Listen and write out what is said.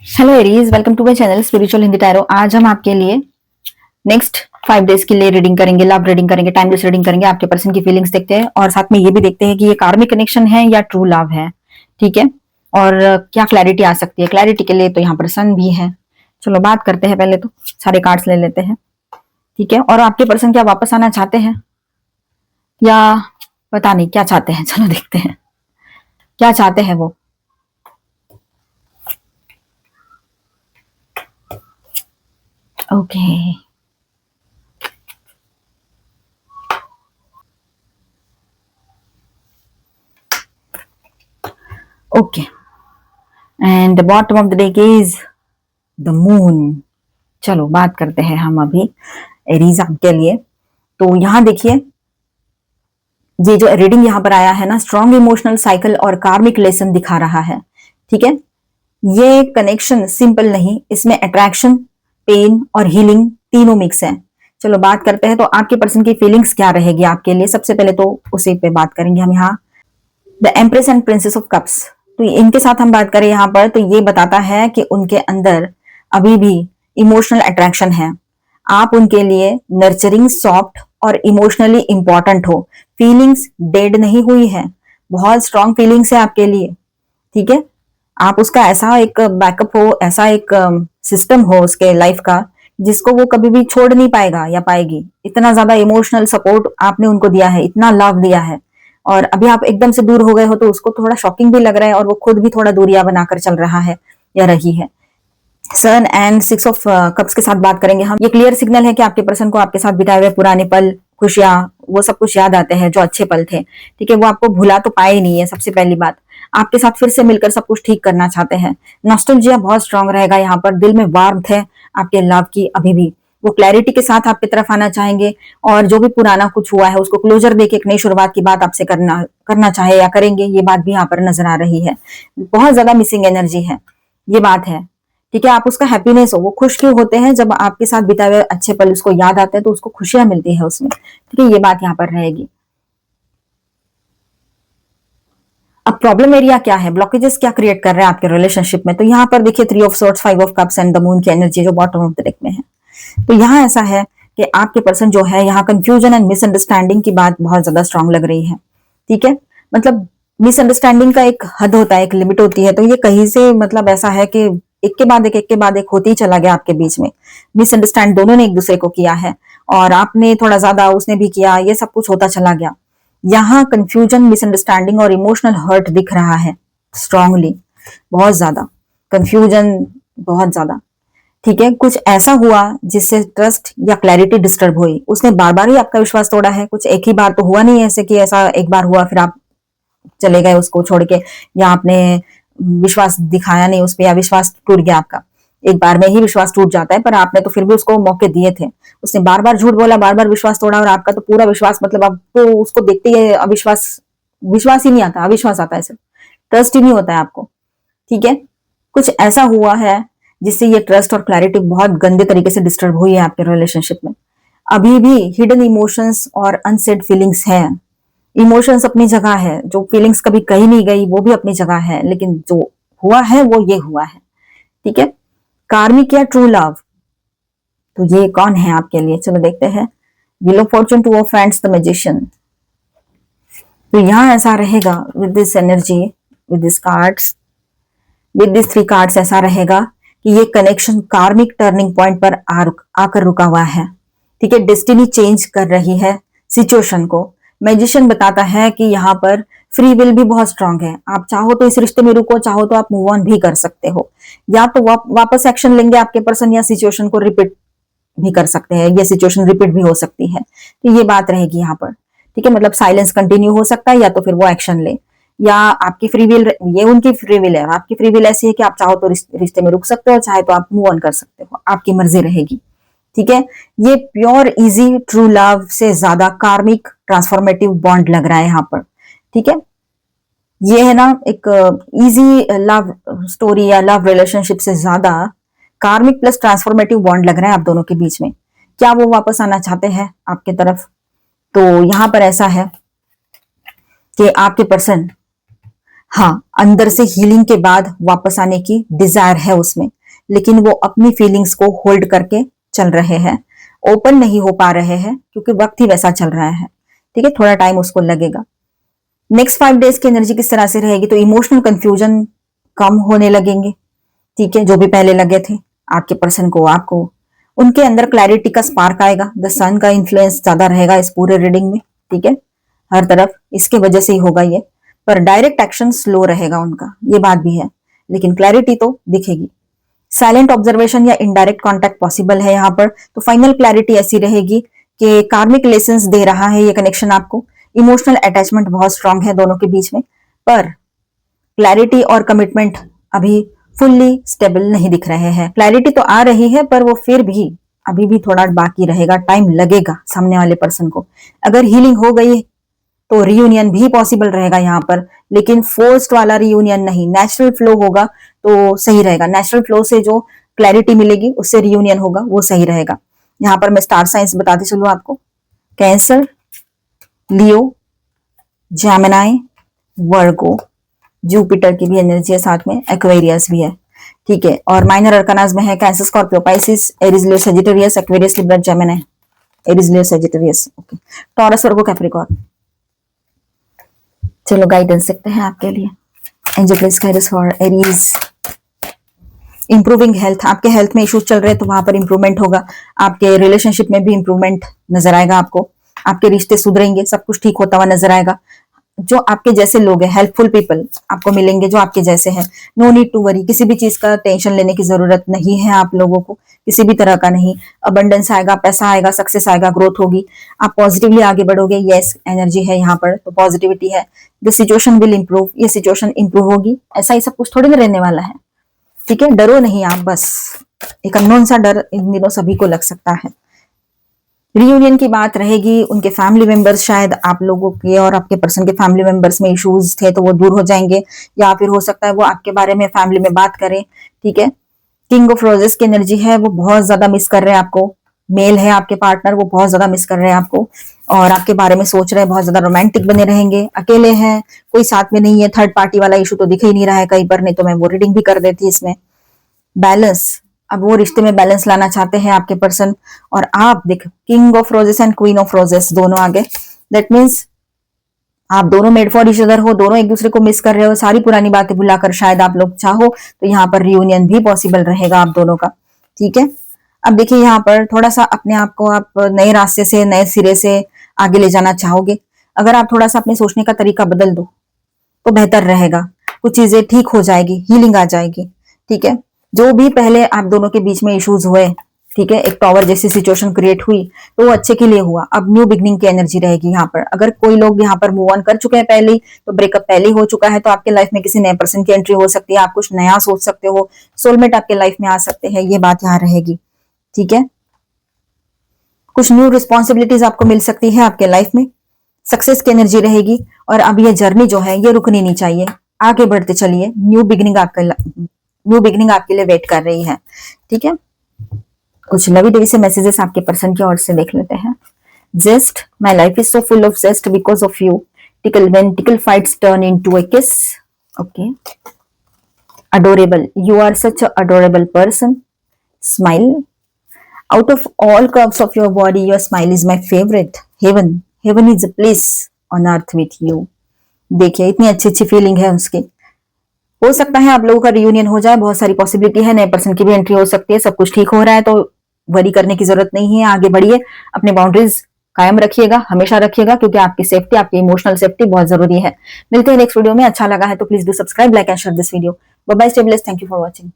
Hello Aries, welcome to my channel spiritual Hindi tarot. आज हम आपके लिए नेक्स्ट 5 डेज के लिए रीडिंग करेंगे, लव रीडिंग करेंगे, टाइमलेस रीडिंग करेंगे। आपके पर्सन की फीलिंग्स देखते हैं और साथ में ये भी देखते हैं कि ये कार्मिक कनेक्शन है या ट्रू लव है। ठीक है, और क्या क्लैरिटी आ सकती है। क्लैरिटी के लिए तो यहाँ पर सन भी है। चलो बात करते हैं, पहले तो सारे कार्ड्स ले लेते हैं। ठीक है, और आपके पर्सन क्या वापस आना चाहते हैं या पता नहीं क्या चाहते हैं। चलो देखते हैं क्या चाहते हैं वो। Okay, okay, and the bottom of the deck is the moon. चलो बात करते हैं हम अभी एरीज आपके लिए। तो यहाँ देखिए, ये जो रीडिंग यहाँ पर आया है ना, स्ट्रॉन्ग इमोशनल साइकिल और कार्मिक लेसन दिखा रहा है। ठीक है, ये कनेक्शन सिंपल नहीं, इसमें अट्रैक्शन, पेन और हीलिंग तीनों मिक्स है। चलो बात करते हैं तो आपके पर्सन की फीलिंग्स क्या रहेगी आपके लिए। सबसे पहले तो उसी पे बात करेंगे हम यहाँ। The empress and princess of cups, तो इनके साथ हम बात करें यहाँ पर तो ये बताता है कि उनके अंदर अभी भी इमोशनल अट्रैक्शन है। आप उनके लिए नर्चरिंग, सॉफ्ट और इमोशनली इंपॉर्टेंट हो। फीलिंग्स डेड नहीं हुई है, बहुत स्ट्रॉन्ग फीलिंग्स है आपके लिए। ठीक है, आप उसका ऐसा एक बैकअप हो, ऐसा एक सिस्टम हो उसके लाइफ का जिसको वो कभी भी छोड़ नहीं पाएगा या पाएगी। इतना ज्यादा इमोशनल सपोर्ट आपने उनको दिया है, इतना लव दिया है, और अभी आप एकदम से दूर हो गए हो तो उसको थोड़ा शॉकिंग भी लग रहा है और वो खुद भी थोड़ा दूरियां बनाकर चल रहा है या रही है। सन एंड 6 ऑफ कप्स के साथ बात करेंगे हम। ये क्लियर सिग्नल है कि आपके पर्सन को आपके साथ बिताए हुए पुराने पल, खुशियां, वो सब कुछ याद आते हैं जो अच्छे पल थे। ठीक है, वो आपको भुला तो पाए ही नहीं है। सबसे पहली बात, आपके साथ फिर से मिलकर सब कुछ ठीक करना चाहते हैं। नॉस्टैल्जिया बहुत स्ट्रांग रहेगा यहाँ पर, दिल में वार्मथ है आपके लव की अभी भी। वो क्लैरिटी के साथ आपकी तरफ आना चाहेंगे और जो भी पुराना कुछ हुआ है उसको क्लोजर देके एक नई शुरुआत की बात आपसे करना चाहे या करेंगे, ये बात भी यहाँ पर नजर आ रही है। बहुत ज्यादा मिसिंग एनर्जी है, ये बात है। ठीक है, आप उसका हैप्पीनेस हो, वो खुश क्यों होते हैं जब आपके साथ बिताए हुए अच्छे पल उसको याद आते हैं तो उसको खुशियां मिलती है उसमें। ठीक है, ये बात यहाँ पर रहेगी। अब प्रॉब्लम एरिया क्या है, ब्लॉकेजेस क्या क्रिएट कर रहे हैं आपके रिलेशनशिप में। तो यहाँ पर देखिए 3 of swords, 5 of cups and the moon की एनर्जी जो बॉटम ऑफ द डेक में है। तो यहाँ ऐसा है कि आपके पर्सन जो है, यहाँ कंफ्यूजन एंड मिसअंडरस्टैंडिंग की बात बहुत ज्यादा स्ट्रांग लग रही है। ठीक है, मतलब मिसअंडरस्टैंडिंग का एक हद होता है, एक लिमिट होती है। तो ये कहीं से मतलब ऐसा है कि एक के बाद एक होती ही चला गया आपके बीच में। मिसअंडरस्टैंड दोनों ने एक दूसरे को किया है और आपने थोड़ा ज्यादा, उसने भी किया, ये सब कुछ होता चला गया। यहाँ कंफ्यूजन, मिसअंडरस्टैंडिंग और इमोशनल हर्ट दिख रहा है स्ट्रांगली, बहुत ज्यादा कंफ्यूजन, बहुत ज्यादा। ठीक है, कुछ ऐसा हुआ जिससे ट्रस्ट या क्लैरिटी डिस्टर्ब हुई। उसने बार बार ही आपका विश्वास तोड़ा है, कुछ एक ही बार तो हुआ नहीं ऐसे कि ऐसा एक बार हुआ फिर आप चले गए उसको छोड़ के, या आपने विश्वास दिखाया नहीं उस पर, या विश्वास टूट गया आपका। एक बार में ही विश्वास टूट जाता है, पर आपने तो फिर भी उसको मौके दिए थे। उसने बार बार झूठ बोला, बार बार विश्वास तोड़ा, और आपका तो पूरा विश्वास, मतलब आपको उसको देखते ही अविश्वास, विश्वास ही नहीं आता, अविश्वास आता है सिर्फ, ट्रस्ट ही नहीं होता है आपको। ठीक है, कुछ ऐसा हुआ है जिससे ये ट्रस्ट और क्लैरिटी बहुत गंदे तरीके से डिस्टर्ब हुई है आपके रिलेशनशिप में। अभी भी हिडन इमोशंस और अनसेड फीलिंग्स है। इमोशंस अपनी जगह है, जो फीलिंग्स कभी कही नहीं गई वो भी अपनी जगह है, लेकिन जो हुआ है वो ये हुआ है। ठीक है, कार्मिक या ट्रू लव, तो ये कौन है आपके लिए, चलो देखते हैं। Wheel of Fortune, 2 of friends, the magician. तो यहाँ ऐसा रहेगा with this energy, with this cards, with this 3 cards, ऐसा रहेगा कि ये कनेक्शन कार्मिक टर्निंग पॉइंट पर आकर रुका हुआ है। ठीक है, डेस्टिनी चेंज कर रही है सिचुएशन को। मैजिशियन बताता है कि यहाँ पर फ्री विल भी बहुत स्ट्रांग है। आप चाहो तो इस रिश्ते में रुको, चाहो तो आप मूव ऑन भी कर सकते हो, या तो वापस एक्शन लेंगे आपके पर्सन, या सिचुएशन को रिपीट भी कर सकते हैं, ये सिचुएशन रिपीट भी हो सकती है। तो ये बात रहेगी यहाँ पर। ठीक है, मतलब साइलेंस कंटिन्यू हो सकता है, या तो फिर वो एक्शन ले, या आपकी फ्री विल, ये उनकी फ्री विल है। आपकी फ्री विल ऐसी है कि आप चाहो तो रिश्ते में रुक सकते हो, चाहे तो आप मूव ऑन कर सकते हो, आपकी मर्जी रहेगी। ठीक है, ये प्योर इजी ट्रू लव से ज्यादा कार्मिक ट्रांसफॉर्मेटिव बॉन्ड लग रहा है यहाँ पर। ठीक है, ये है ना एक इजी लव स्टोरी या लव रिलेशनशिप से ज्यादा कार्मिक प्लस ट्रांसफॉर्मेटिव बॉन्ड लग रहा है आप दोनों के बीच में। क्या वो वापस आना चाहते हैं आपके तरफ? तो यहां पर ऐसा है कि आपके पर्सन हाँ, अंदर से हीलिंग के बाद वापस आने की डिजायर है उसमें, लेकिन वो अपनी फीलिंग्स को होल्ड करके चल रहे हैं, ओपन नहीं हो पा रहे हैं क्योंकि वक्त ही वैसा चल रहा है। ठीक है, थोड़ा टाइम उसको लगेगा। नेक्स्ट 5 डेज की एनर्जी किस तरह से रहेगी, तो इमोशनल कंफ्यूजन कम होने लगेंगे। ठीक है, जो भी पहले लगे थे आपके पर्सन को, आपको उनके अंदर क्लैरिटी का स्पार्क आएगा। द सन का इन्फ्लुएंस ज्यादा रहेगा इस पूरे रीडिंग में। ठीक है, हर तरफ इसके वजह से ही होगा ये, पर डायरेक्ट एक्शन स्लो रहेगा उनका, ये बात भी है, लेकिन क्लैरिटी तो दिखेगी। साइलेंट ऑब्जर्वेशन या इनडायरेक्ट कांटेक्ट पॉसिबल है यहाँ पर। तो फाइनल क्लैरिटी ऐसी रहेगी कि कार्मिक लेसन्स दे रहा है ये कनेक्शन आपको। इमोशनल अटैचमेंट बहुत स्ट्रांग है दोनों के बीच में, पर क्लैरिटी और कमिटमेंट अभी फुल्ली स्टेबल नहीं दिख रहे हैं। क्लैरिटी तो आ रही है, पर वो फिर भी अभी भी थोड़ा बाकी रहेगा, टाइम लगेगा सामने वाले पर्सन को। अगर हीलिंग हो गई तो रियूनियन भी पॉसिबल रहेगा यहाँ पर, लेकिन फोर्स्ड वाला रियूनियन नहीं, नेचुरल फ्लो होगा तो सही रहेगा। नेचुरल फ्लो से जो क्लैरिटी मिलेगी उससे रियूनियन होगा, वो सही रहेगा। यहाँ पर मैं स्टार साइंस बताती चलूं आपको। कैंसर, लियो, जेमिनी, वर्गो, जुपिटर की भी एनर्जी है, साथ में एक्वेरियस भी है। ठीक है, और माइनर अरकानाज में है Cancer, Scorpio, Pisces, Aries, Leo, Sagittarius, Aquarius, Libra, Gemini, Aries, Leo, Sagittarius, okay, Taurus, Virgo, Capricorn. चलो गाइडेंस देखते हैं आपके लिए। Angel please guide us for Aries. Improving health, आपके हेल्थ में इश्यूज चल रहे हैं तो वहां पर इंप्रूवमेंट होगा। आपके रिलेशनशिप में भी इंप्रूवमेंट नजर आएगा आपको। आपके रिश्ते सुधरेंगे, सब कुछ ठीक होता हुआ नजर आएगा। जो आपके जैसे लोग हैं, हेल्पफुल पीपल आपको मिलेंगे जो आपके जैसे हैं। नो नीड टू वरी, किसी भी चीज का टेंशन लेने की जरूरत नहीं है आप लोगों को, किसी भी तरह का नहीं। अबंडेंस आएगा, पैसा आएगा, सक्सेस आएगा, ग्रोथ होगी, आप पॉजिटिवली आगे बढ़ोगे। यस, एनर्जी है यहाँ पर, तो पॉजिटिविटी है। द सिचुएशन विल इंप्रूव, ये सिचुएशन इंप्रूव होगी। ऐसा ही सब कुछ थोड़ी ना रहने वाला है। ठीक है, डरो नहीं आप, बस एक अननोन सा डर इन दिनों सभी को लग सकता है। रियूनियन की बात रहेगी, उनके फैमिली मेंबर्स, शायद आप लोगों के और आपके पर्सन के फैमिली मेंबर्स में इश्यूज थे तो वो दूर हो जाएंगे, या फिर हो सकता है वो आपके बारे में फैमिली में बात करें। ठीक है, किंग ऑफ रोजेस की एनर्जी है, वो बहुत ज्यादा मिस कर रहे हैं आपको। मेल है आपके पार्टनर, वो बहुत ज्यादा मिस कर रहे हैं आपको और आपके बारे में सोच रहे हैं, बहुत ज्यादा रोमांटिक बने रहेंगे। अकेले हैं, कोई साथ में नहीं है, थर्ड पार्टी वाला इशू तो दिख ही नहीं रहा है कहीं पर, नहीं तो मैं वो रीडिंग भी कर देती इसमें। बैलेंस, अब वो रिश्ते में बैलेंस लाना चाहते हैं आपके पर्सन, और आप देख, king of roses and queen of roses दोनों आगे, दैट मीन्स आप दोनों मेड फॉर ईच अदर हो, दोनों एक दूसरे को मिस कर रहे हो। सारी पुरानी बातें भुलाकर शायद आप लोग चाहो तो यहाँ पर रियूनियन भी पॉसिबल रहेगा आप दोनों का। ठीक है, अब देखिए यहाँ पर थोड़ा सा अपने आप को आप नए रास्ते से, नए सिरे से आगे ले जाना चाहोगे। अगर आप थोड़ा सा अपने सोचने का तरीका बदल दो तो बेहतर रहेगा, कुछ चीजें ठीक हो जाएगी, हीलिंग आ जाएगी। ठीक है, जो भी पहले आप दोनों के बीच में इश्यूज हुए, ठीक है, एक टॉवर जैसी सिचुएशन क्रिएट हुई तो वो अच्छे के लिए हुआ। अब न्यू बिगनिंग की एनर्जी रहेगी यहाँ पर। अगर कोई लोग यहाँ पर मूव ऑन कर चुके हैं पहले ही, तो ब्रेकअप पहले ही हो चुका है, तो आपके लाइफ में किसी नए पर्सन की एंट्री हो सकती है। आप कुछ नया सोच सकते हो, सोलमेट आपके लाइफ में आ सकते हैं, ये बात यहाँ रहेगी। ठीक है, कुछ न्यू रिस्पॉन्सिबिलिटीज आपको मिल सकती है आपके लाइफ में। सक्सेस की एनर्जी रहेगी, और अब ये जर्नी जो है ये रुकनी नहीं चाहिए, आगे बढ़ते चलिए। न्यू बिगनिंग आपके लिए वेट कर रही है। ठीक है, कुछ लवी डवी से मैसेजेस आपके पर्सन की ओर से देख लेते हैं। Zest, my life is so full of zest because of you. Tickle, when tickle fights turn into a kiss. Okay, adorable, you are such a adorable person. Smile, out of all curves of your body, your smile is my favorite. Heaven is a place on earth with you. देखिए इतनी अच्छी अच्छी feeling है उसकी। हो सकता है आप लोगों का रियूनियन हो जाए, बहुत सारी पॉसिबिलिटी है, नए पर्सन की भी एंट्री हो सकती है। सब कुछ ठीक हो रहा है तो वरी करने की जरूरत नहीं है, आगे बढ़िए, अपने बाउंड्रीज कायम रखिएगा, हमेशा रखिएगा, क्योंकि आपकी सेफ्टी, आपकी इमोशनल सेफ्टी बहुत जरूरी है। मिलते हैं नेक्स्ट वीडियो में। अच्छा लगा है तो please do subscribe, like and share this video. Bye bye, stay blessed, thank you for watching.